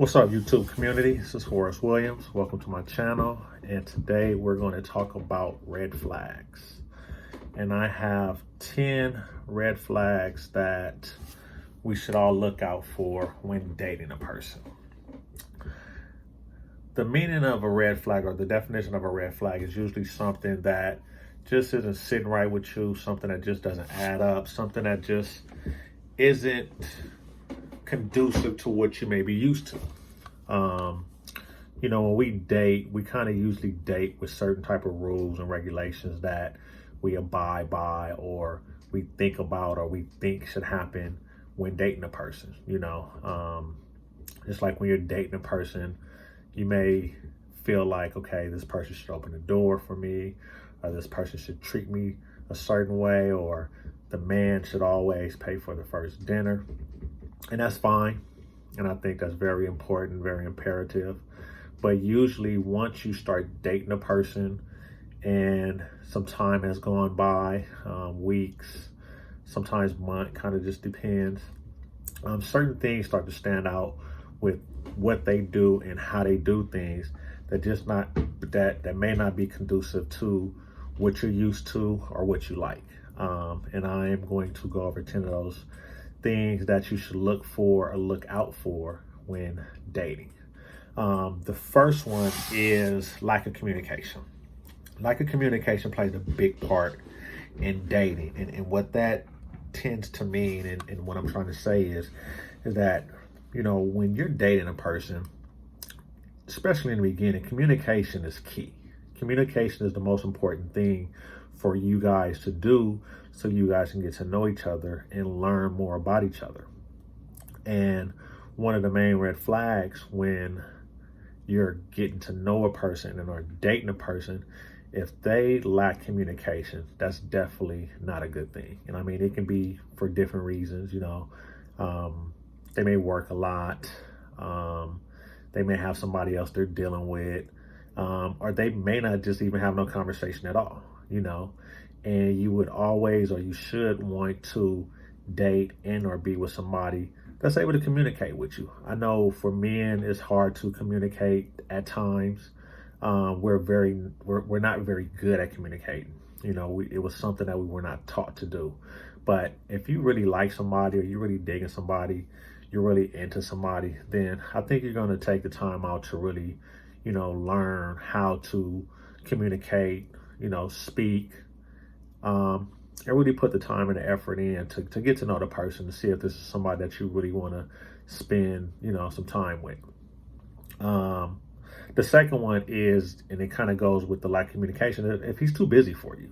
What's up, YouTube community? This is Horace Williams. Welcome to my channel. And today we're going to talk about red flags. And I have 10 red flags that we should all look out for when dating a person. The meaning of a red flag, or the definition of a red flag, is usually something that just isn't sitting right with you, something that just doesn't add up, something that just isn't conducive to what you may be used to. When we date, we kind of usually date with certain type of rules and regulations that we abide by, or we think about, or we think should happen when dating a person. Just like when you're dating a person, you may feel like, okay, this person should open the door for me, or this person should treat me a certain way, or the man should always pay for the first dinner. And that's fine. And I think that's very important, very imperative. But usually once you start dating a person and some time has gone by, weeks, sometimes month, kind of just depends. Certain things start to stand out with what they do and how they do things that may not be conducive to what you're used to or what you like. And I am going to go over 10 of those things that you should look for or look out for when dating. The first one is lack of communication. Lack of communication plays a big part in dating. And what that tends to mean, and what I'm trying to say is that, when you're dating a person, especially in the beginning, communication is key. Communication is the most important thing for you guys to do, so you guys can get to know each other and learn more about each other. And one of the main red flags when you're getting to know a person and are dating a person, if they lack communication, that's definitely not a good thing. And I mean, it can be for different reasons. They may work a lot. They may have somebody else they're dealing with, or they may not just even have no conversation at all, and you would always, or you should want to date and or be with somebody that's able to communicate with you. I know for men, it's hard to communicate at times. We're not very good at communicating. It was something that we were not taught to do. But if you really like somebody, or you're really digging somebody, you're really into somebody, then I think you're going to take the time out to really, learn how to communicate, speak, and really put the time and the effort in to get to know the person, to see if this is somebody that you really want to spend, some time with. The second one is, and it kind of goes with the lack of communication, if he's too busy for you.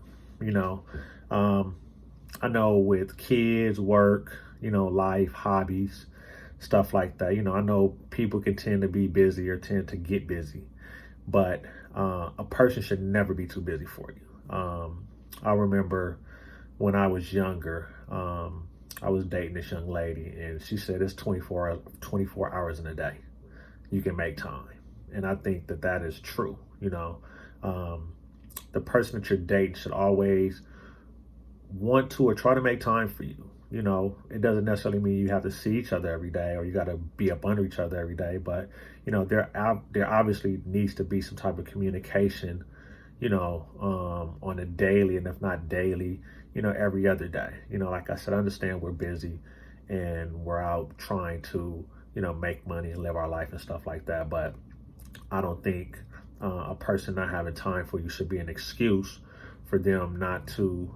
I know with kids, work, life, hobbies, stuff like that. I know people can tend to be busy or tend to get busy, but a person should never be too busy for you. I remember when I was younger, I was dating this young lady, and she said it's 24 hours in a day. You can make time. And I think that is true. The person that you're dating should always want to or try to make time for you. It doesn't necessarily mean you have to see each other every day, or you got to be up under each other every day. But, there obviously needs to be some type of communication, on a daily, and if not daily, every other day. Like I said, I understand we're busy and we're out trying to, make money and live our life and stuff like that. But I don't think a person not having time for you should be an excuse for them not to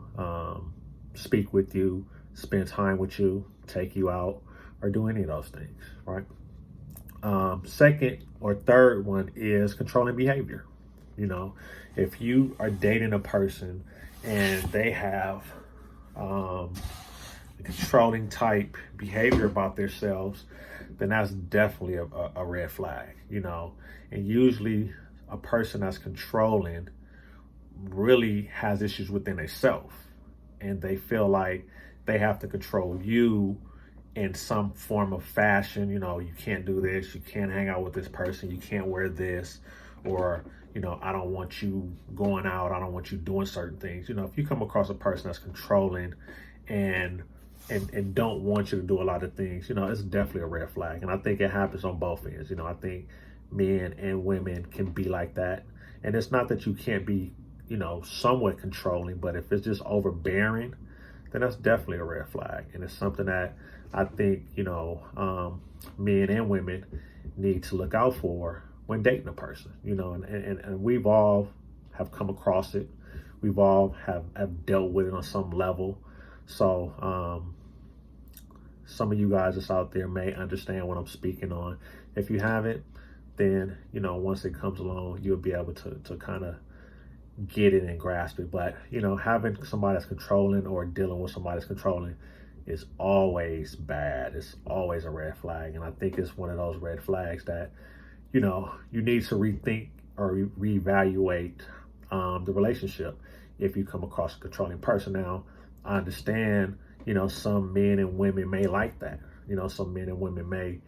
speak with you, spend time with you, take you out, or do any of those things, right? Second or third one is controlling behavior. If you are dating a person and they have a controlling type behavior about themselves, then that's definitely a red flag, And usually a person that's controlling really has issues within themselves, and they feel like they have to control you in some form of fashion. You can't do this, you can't hang out with this person, you can't wear this, or I don't want you going out, I don't want you doing certain things. If you come across a person that's controlling and and don't want you to do a lot of things, it's definitely a red flag. And I think it happens on both ends. I think men and women can be like that. And it's not that you can't be, somewhat controlling, but if it's just overbearing, then that's definitely a red flag. And it's something that I think, men and women need to look out for when dating a person, and we've all have come across it. We've all have dealt with it on some level. So some of you guys that's out there may understand what I'm speaking on. If you haven't, then, once it comes along, you'll be able to kind of get it and grasp it. But, having somebody that's controlling or dealing with somebody that's controlling is always bad. It's always a red flag. And I think it's one of those red flags that, you need to rethink or reevaluate the relationship if you come across a controlling person. Now, I understand, some men and women may like that. Some men and women may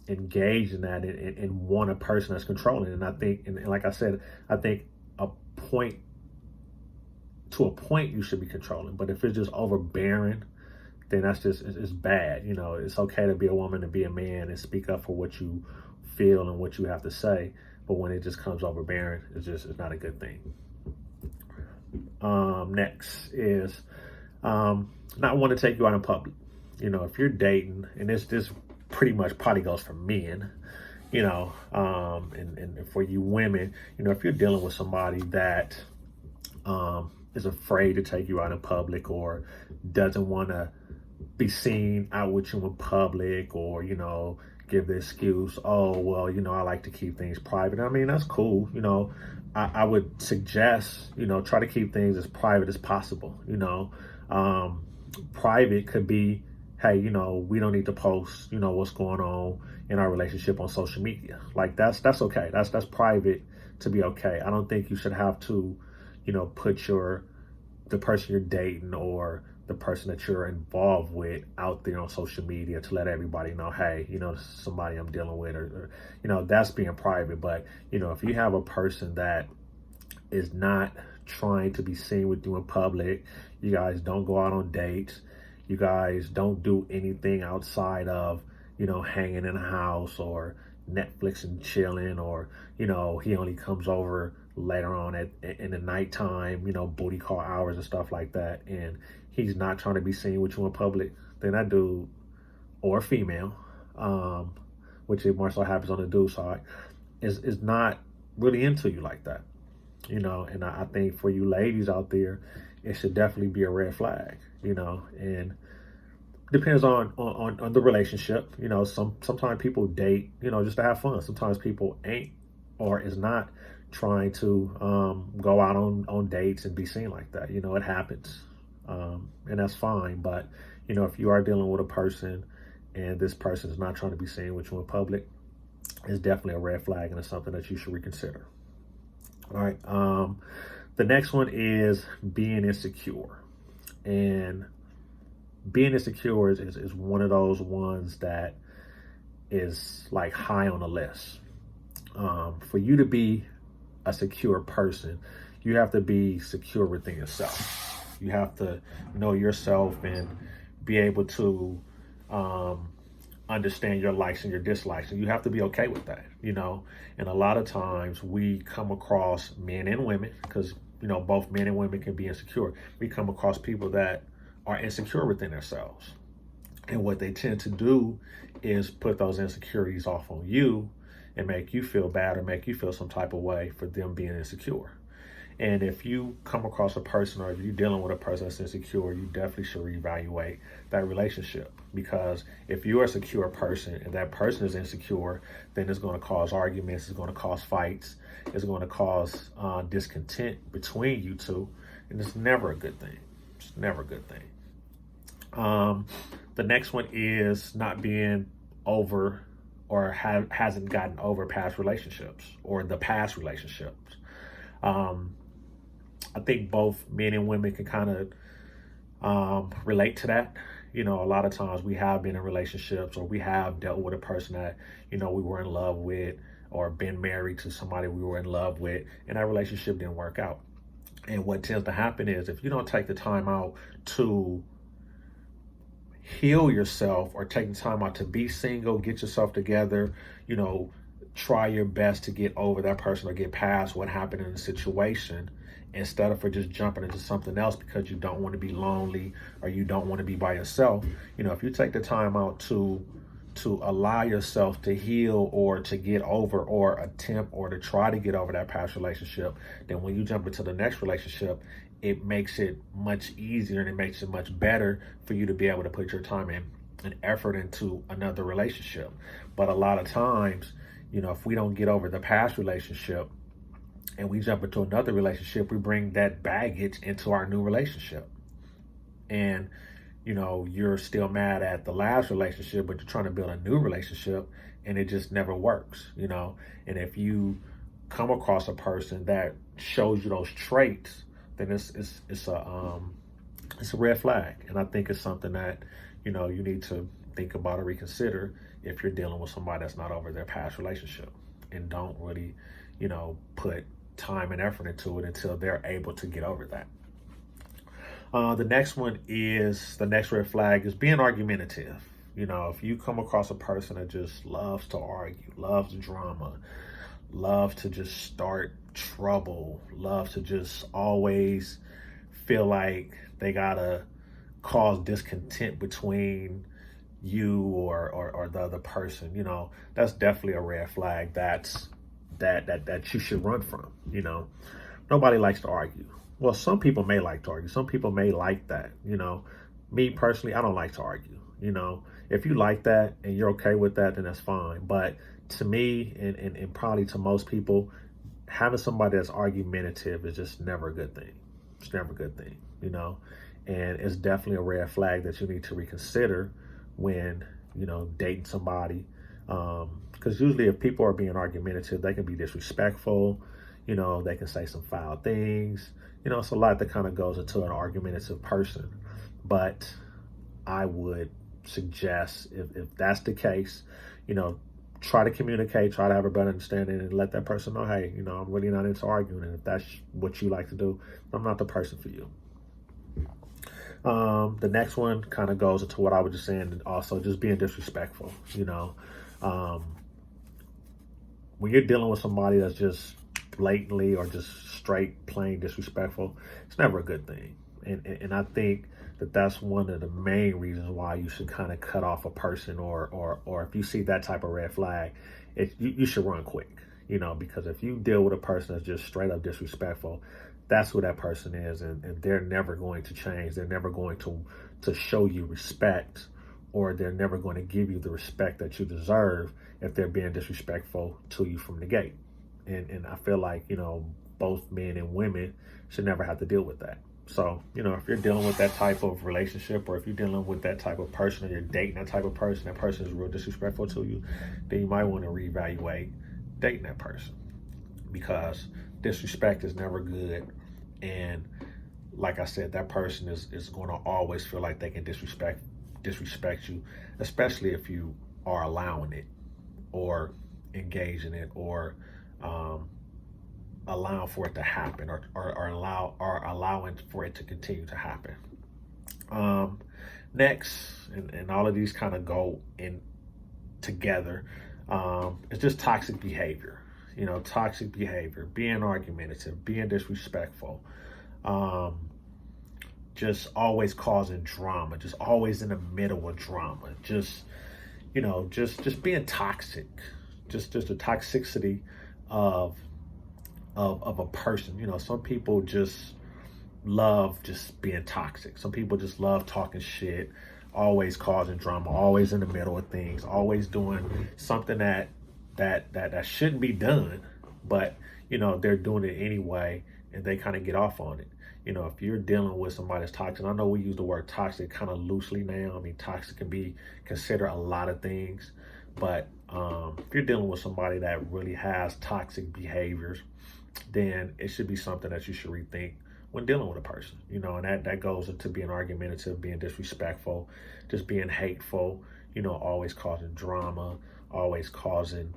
engage in that and want a person that's controlling. And I think, and like I said, I think to a point you should be controlling. But if it's just overbearing, then that's just, it's bad. It's okay to be a woman and be a man and speak up for what you feel and what you have to say. But when it just comes overbearing, it's not a good thing. Next is not want to take you out in public. If you're dating, and this pretty much probably goes for men, and for you women, if you're dealing with somebody that is afraid to take you out in public or doesn't want to be seen out with you in public, or, give the excuse, oh, well, I like to keep things private. I mean, that's cool. I would suggest, try to keep things as private as possible. Private could be, hey, we don't need to post, what's going on in our relationship on social media. Like that's okay. That's private to be okay. I don't think you should have to, put the person you're dating or the person that you're involved with out there on social media to let everybody know, hey, this is somebody I'm dealing with, or that's being private. But, if you have a person that is not trying to be seen with you in public, you guys don't go out on dates, you guys don't do anything outside of, hanging in a house or Netflix and chilling, or, he only comes over later on in the nighttime, booty call hours and stuff like that, and he's not trying to be seen with you in public, then that dude or female, which it more so happens on the dude side, is not really into you like that, and I think for you ladies out there, it should definitely be a red flag, and depends on the relationship. Sometimes people date, just to have fun. Sometimes people ain't or is not trying to go out on dates and be seen like that. It happens. And that's fine. But, if you are dealing with a person and this person is not trying to be seen with you in public, it's definitely a red flag, and it's something that you should reconsider. All right. The next one is being insecure. And being insecure is one of those ones that is like high on the list. For you to be a secure person, you have to be secure within yourself. You have to know yourself and be able to understand your likes and your dislikes. And you have to be okay with that, And a lot of times we come across men and women, because, both men and women can be insecure. We come across people that are insecure within themselves. And what they tend to do is put those insecurities off on you and make you feel bad or make you feel some type of way for them being insecure. And if you come across a person, or if you're dealing with a person that's insecure, you definitely should reevaluate that relationship. Because if you're a secure person and that person is insecure, then it's going to cause arguments, it's going to cause fights, it's going to cause discontent between you two. And it's never a good thing. It's never a good thing. The next one is not being over or hasn't gotten over past relationships or the past relationships. I think both men and women can kind of relate to that. A lot of times we have been in relationships, or we have dealt with a person that, we were in love with, or been married to somebody we were in love with, and that relationship didn't work out. And what tends to happen is, if you don't take the time out to heal yourself or taking time out to be single, get yourself together, you know, try your best to get over that person or get past what happened in the situation instead of for just jumping into something else because you don't want to be lonely or you don't want to be by yourself. You know, if you take the time out to allow yourself to heal or to get over or attempt or to try to get over that past relationship, then when you jump into the next relationship, it makes it much easier and it makes it much better for you to be able to put your time in and effort into another relationship. But a lot of times, you know, if we don't get over the past relationship and we jump into another relationship, we bring that baggage into our new relationship. And you know, you're still mad at the last relationship, but you're trying to build a new relationship and it just never works, you know. And if you come across a person that shows you those traits, then it's a red flag. And I think it's something that, you know, you need to think about or reconsider if you're dealing with somebody that's not over their past relationship and don't really, you know, put time and effort into it until they're able to get over that. The next red flag is being argumentative. You know, if you come across a person that just loves to argue, loves drama, loves to just start trouble, loves to just always feel like they gotta cause discontent between you or the other person, you know, that's definitely a red flag. That you should run from. You know, nobody likes to argue. Well, some people may like to argue. Some people may like that. You know, me personally, I don't like to argue. You know, if you like that and you're okay with that, then that's fine. But to me, and probably to most people, having somebody that's argumentative is just never a good thing. It's never a good thing, you know, and it's definitely a red flag that you need to reconsider when, you know, dating somebody. Because usually if people are being argumentative, they can be disrespectful. You know, they can say some foul things. You know, it's a lot that kind of goes into an argumentative person. But I would suggest if that's the case, you know, try to communicate, try to have a better understanding and let that person know, hey, you know, I'm really not into arguing. And if that's what you like to do, I'm not the person for you. The next one kind of goes into what I was just saying, also just being disrespectful. You know, when you're dealing with somebody that's just blatantly or just straight plain disrespectful, it's never a good thing. And I think that's one of the main reasons why you should kind of cut off a person or if you see that type of red flag, you should run quick, you know, because if you deal with a person that's just straight up disrespectful, that's who that person is, and they're never going to change. They're never going to show you respect, or they're never going to give you the respect that you deserve if they're being disrespectful to you from the gate. And I feel like, you know, both men and women should never have to deal with that. So, you know, if you're dealing with that type of relationship, or if you're dealing with that type of person, or you're dating that type of person, that person is real disrespectful to you, then you might want to reevaluate dating that person, because disrespect is never good. And like I said, that person is going to always feel like they can disrespect you, especially if you are allowing it or engage in it or allowing for it to happen or allowing for it to continue to happen. Next, and all of these kind of go in together, it's just toxic behavior. You know, toxic behavior, being argumentative, being disrespectful, just always causing drama, just always in the middle of drama, just, you know, just being toxic, just the toxicity of a person. You know, some people just love just being toxic. Some people just love talking shit, always causing drama, always in the middle of things, always doing something that shouldn't be done, but you know, they're doing it anyway and they kind of get off on it. You know, if you're dealing with somebody that's toxic, I know we use the word toxic kind of loosely now. I mean, toxic can be considered a lot of things, but if you're dealing with somebody that really has toxic behaviors, then it should be something that you should rethink when dealing with a person. You know, and that goes into being argumentative, being disrespectful, just being hateful, you know, always causing drama, always causing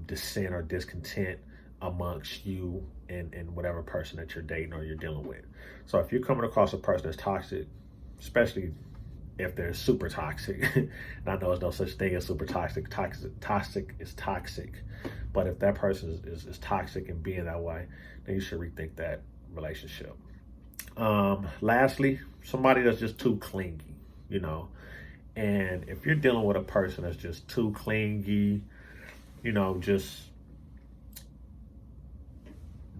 dissent or discontent amongst you and whatever person that you're dating or you're dealing with. So if you're coming across a person that's toxic, especially if they're super toxic. And I know there's no such thing as super toxic. Toxic is toxic. But if that person is toxic and being that way, then you should rethink that relationship. Lastly, somebody that's just too clingy, you know. And if you're dealing with a person that's just too clingy, you know, just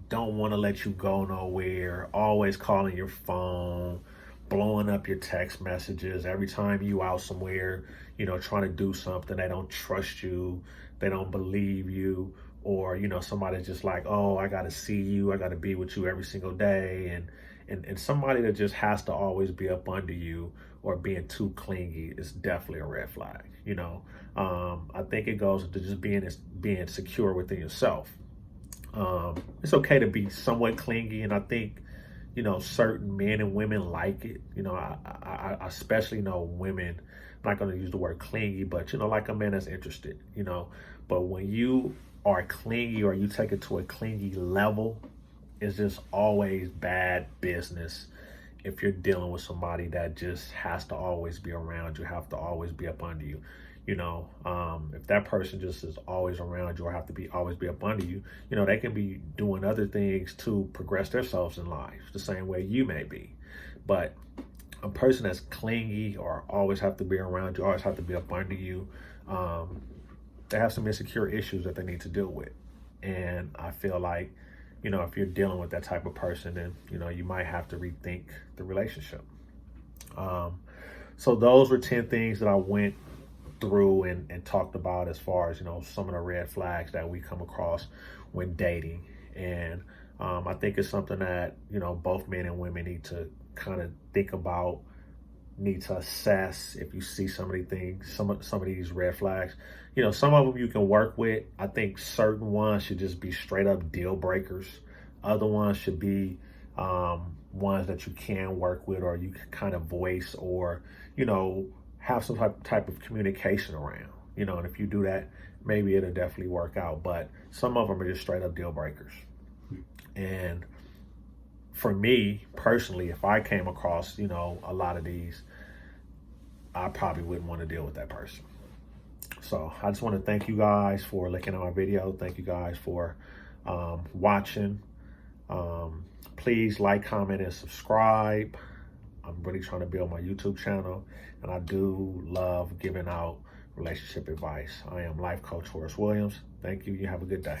don't want to let you go nowhere, always calling your phone, blowing up your text messages every time you out somewhere, you know, trying to do something, they don't trust you, they don't believe you, or, you know, somebody's just like, oh, I got to see you, I got to be with you every single day, and somebody that just has to always be up under you or being too clingy is definitely a red flag, you know. I think it goes to just being secure within yourself. It's okay to be somewhat clingy, and I think, you know, certain men and women like it. You know, I especially know women, I'm not going to use the word clingy, but, you know, like a man that's interested, you know. But when you are clingy or you take it to a clingy level, it's just always bad business if you're dealing with somebody that just has to always be around you, have to always be up under you. You know, if that person just is always around you or have to be always be up under you, you know, they can be doing other things to progress themselves in life the same way you may be. But a person that's clingy or always have to be around you, always have to be up under you, they have some insecure issues that they need to deal with. And I feel like, you know, if you're dealing with that type of person, then, you know, you might have to rethink the relationship. So those were 10 things that I went through and talked about as far as, you know, some of the red flags that we come across when dating. And I think it's something that, you know, both men and women need to kind of think about, need to assess. If you see some of these things, some of these red flags, you know, some of them you can work with. I think certain ones should just be straight up deal breakers. Other ones should be ones that you can work with, or you can kind of voice, or, you know, have some type of communication around, you know. And if you do that, maybe it'll definitely work out. But some of them are just straight up deal breakers. And for me personally, if I came across, you know, a lot of these, I probably wouldn't want to deal with that person. So I just want to thank you guys for looking at my video. Thank you guys for watching. Please like, comment, and subscribe. I'm really trying to build my YouTube channel, and I do love giving out relationship advice. I am Life Coach Horace Williams. Thank you. You have a good day.